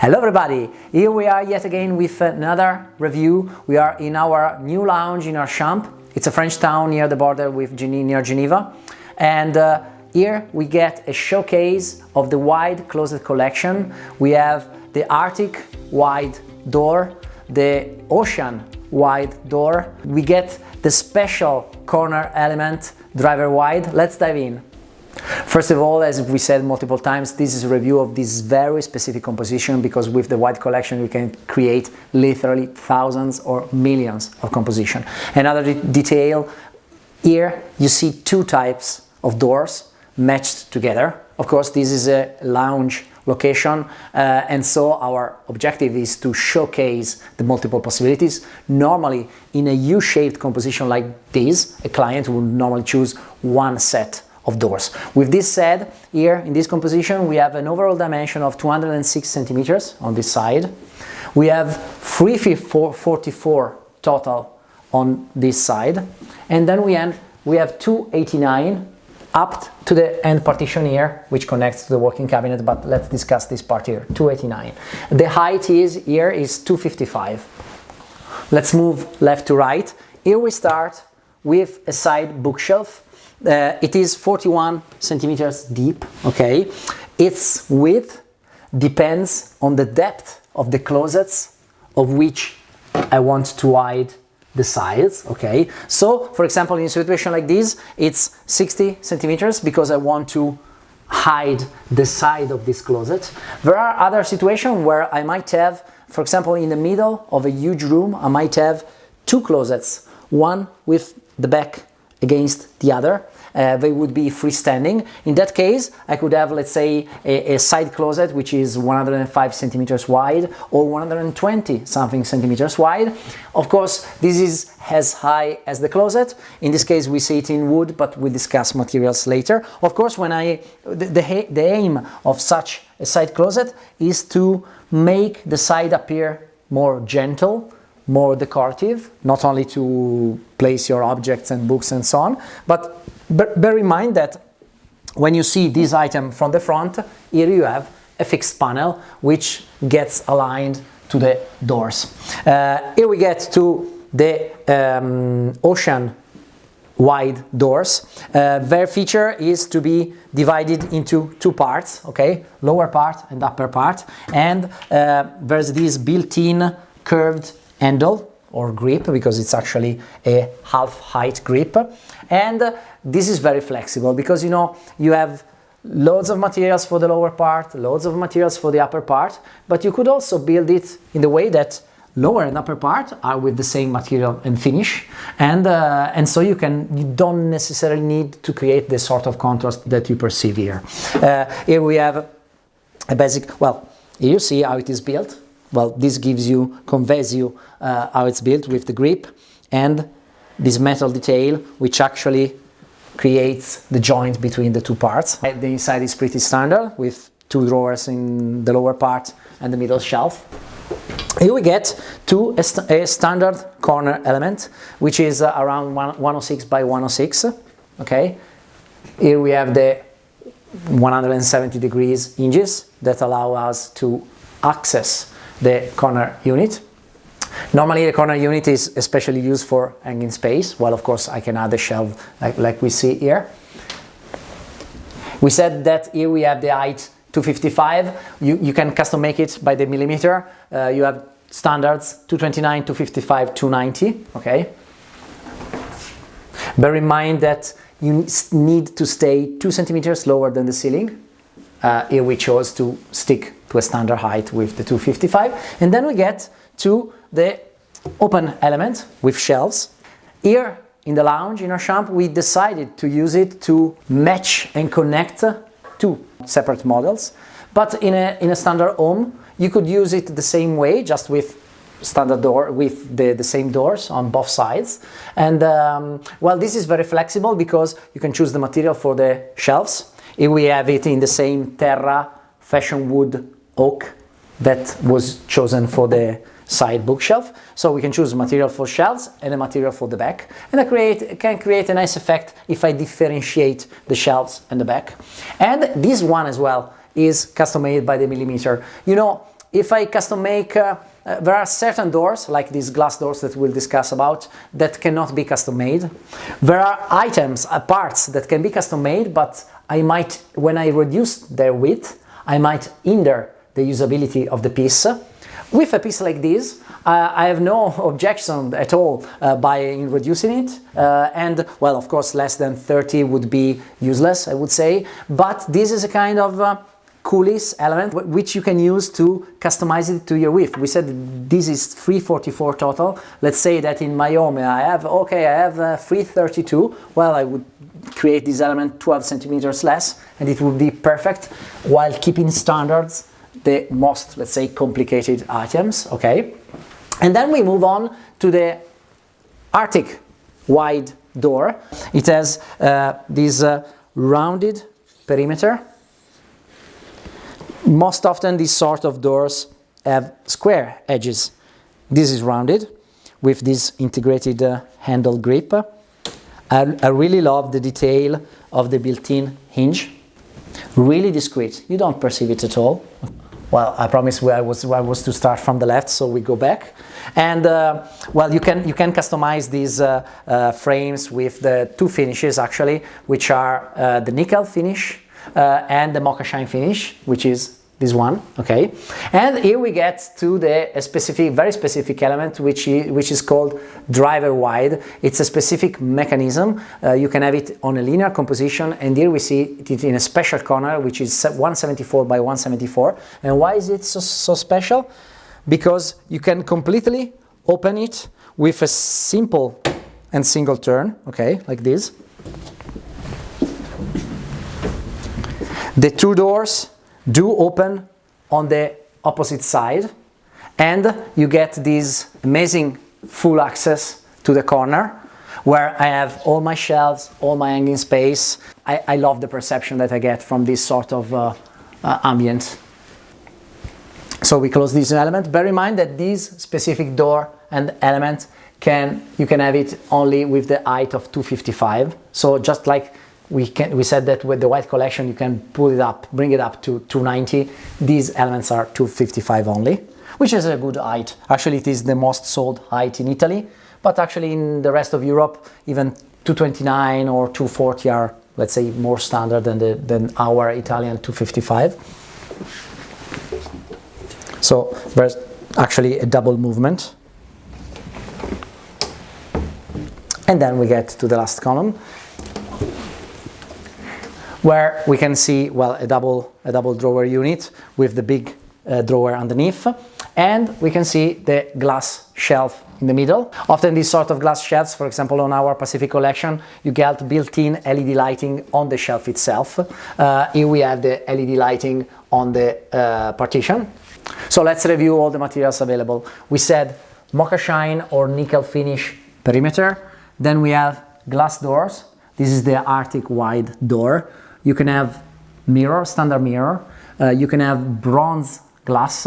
Hello everybody, here we are yet again with another review. We are in our new lounge in our Champs. It's a French town near the border with near Geneva. And here we get a showcase of the wide closet collection. We have the Arctic wide door, the Ocean wide door. We get the special corner element, driver wide. Let's dive in. First of all, as we said multiple times, this is a review of this very specific composition, because with the wide collection we can create literally thousands or millions of composition. Another detail, here you see two types of doors matched together. Of course, this is a lounge location, and so our objective is to showcase the multiple possibilities. Normally, in a U-shaped composition like this, a client would normally choose one set of doors. With this said, here in this composition we have an overall dimension of 206 centimeters on this side. We have 344 total on this side, and then we have 289 up to the end partition here, which connects to the working cabinet, but let's discuss this part here. 289. The height is 255. Let's move left to right. Here we start with a side bookshelf. It is 41 centimeters deep, okay? Its width depends on the depth of the closets of which I want to hide the sides, okay? So, for example, in a situation like this, it's 60 centimeters because I want to hide the side of this closet. There are other situations where I might have, for example, in the middle of a huge room, I might have two closets, one with the back against the other. They would be freestanding. In that case, I could have, let's say, a side closet which is 105 centimeters wide or 120 something centimeters wide. Of course, this is as high as the closet. In this case, we see it in wood, but we'll discuss materials later. Of course, the aim of such a side closet is to make the side appear more gentle, more decorative, not only to place your objects and books and so on, but bear in mind that when you see this item from the front, here you have a fixed panel which gets aligned to the doors. Here we get to the Ocean wide doors. Their feature is to be divided into two parts, okay, lower part and upper part, and there's this built-in curved handle or grip, because it's actually a half height grip, and this is very flexible because you have loads of materials for the lower part, loads of materials for the upper part, but you could also build it in the way that lower and upper part are with the same material and finish, and so you don't necessarily need to create the sort of contrast that you perceive here. Here we have a basic, well, here you see how it is built. Well, this conveys you how it's built with the grip and this metal detail, which actually creates the joint between the two parts. The inside is pretty standard with two drawers in the lower part and the middle shelf. Here we get to a standard corner element, which is around 106 by 106. Okay. Here we have the 170 degrees hinges that allow us to access the corner unit. Normally the corner unit is especially used for hanging space, while of course I can add a shelf like we see here. We said that here we have the height 255. You can custom make it by the millimeter. You have standards 229, 255, 290, okay? Bear in mind that you need to stay 2 centimeters lower than the ceiling. Here we chose to stick to a standard height with the 255, and then we get to the open element with shelves. Here in the lounge in our Champs, we decided to use it to match and connect two separate models, but in a standard home you could use it the same way, just with standard door with the same doors on both sides. And well, this is very flexible because you can choose the material for the shelves. Here we have it in the same terra fashion wood oak that was chosen for the side bookshelf, so we can choose material for shelves and a material for the back, and I can create a nice effect if I differentiate the shelves and the back. And this one as well is custom made by the millimeter. if I custom make, there are certain doors, like these glass doors that we'll discuss about, that cannot be custom made. There are items, parts that can be custom made, but I might, when I reduce their width, I might hinder the usability of the piece. With a piece like this, I have no objection at all by reducing it, and well, of course, less than 30 would be useless, I would say, but this is a kind of coolies element which you can use to customize it to your width. We said this is 344 total. Let's say that in my home I have 332. Well, I would create this element 12 centimeters less, and it would be perfect while keeping standards the most, let's say, complicated items. Okay, and then we move on to the Arctic wide door. It has this rounded perimeter. Most often these sort of doors have square edges. This is rounded with this integrated handle grip. I really love the detail of the built-in hinge. Really discreet, you don't perceive it at all. Well, I promise I was to start from the left, so we go back. And well, you can customize these frames with the two finishes actually, which are the nickel finish and the mocha shine finish, which is this one. Okay, and here we get to the very specific element which is called driver wide. It's a specific mechanism. You can have it on a linear composition, and here we see it in a special corner which is 174 by 174. And why is it so special? Because you can completely open it with a simple and single turn, okay, like this. The two doors do open on the opposite side, and you get this amazing full access to the corner where I have all my shelves, all my hanging space. I love the perception that I get from this sort of ambient. So we close this element. Bear in mind that this specific door and element you can have it only with the height of 255. So just like we said that with the white collection you can pull it up, bring it up to 290. These elements are 255 only, which is a good height. Actually, it is the most sold height in Italy, but actually in the rest of Europe, even 229 or 240 are, let's say, more standard than our Italian 255. So there's actually a double movement. And then we get to the last column, where we can see, well, a double drawer unit with the big drawer underneath, and we can see the glass shelf in the middle. Often these sort of glass shelves, for example on our Pacific collection, you get built-in LED lighting on the shelf itself. Here we have the LED lighting on the partition. So let's review all the materials available. We said mocha shine or nickel finish perimeter. Then we have glass doors. This is the Arctic wide door. You can have mirror, standard mirror. You can have bronze glass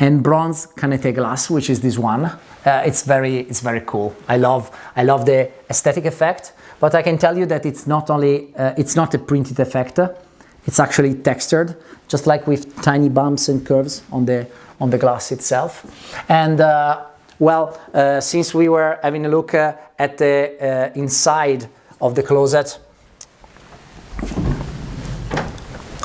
and bronze canete glass, which is this one. It's very cool. I love the aesthetic effect, but I can tell you that it's not a printed effect. It's actually textured, just like with tiny bumps and curves on the glass itself. And well, since we were having a look at the inside of the closet,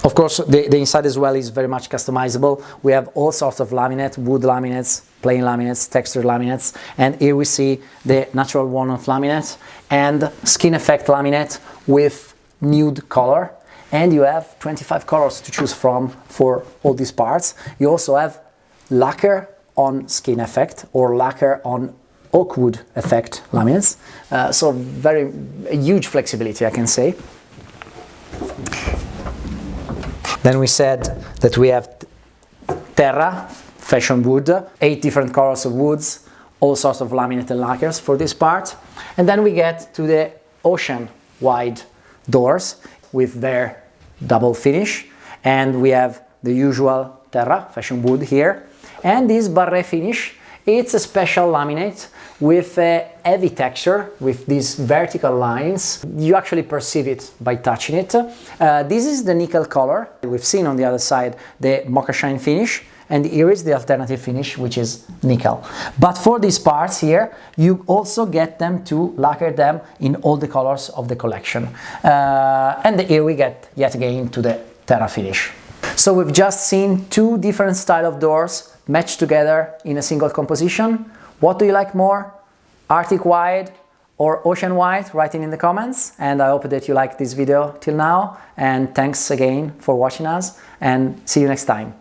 of course, the inside as well is very much customizable. We have all sorts of laminate, wood laminates, plain laminates, textured laminates, and here we see the natural walnut laminate and skin effect laminate with nude color. And you have 25 colors to choose from for all these parts. You also have lacquer on skin effect or lacquer on oak wood effect laminates. So a huge flexibility, I can say. Then we said that we have terra, fashion wood, 8 different colors of woods, all sorts of laminate and lacquers for this part. And then we get to the ocean wide doors with their double finish. And we have the usual terra, fashion wood here. And this barré finish, it's a special laminate with a heavy texture, with these vertical lines. You actually perceive it by touching it. This is the nickel color. We've seen on the other side the mocha shine finish, and here is the alternative finish, which is nickel. But for these parts here, you also get them to lacquer them in all the colors of the collection. And here we get yet again to the terra finish. So we've just seen two different style of doors matched together in a single composition. What do you like more? Arctic white or ocean white? Write it in the comments, and I hope that you liked this video till now, and thanks again for watching us, and see you next time.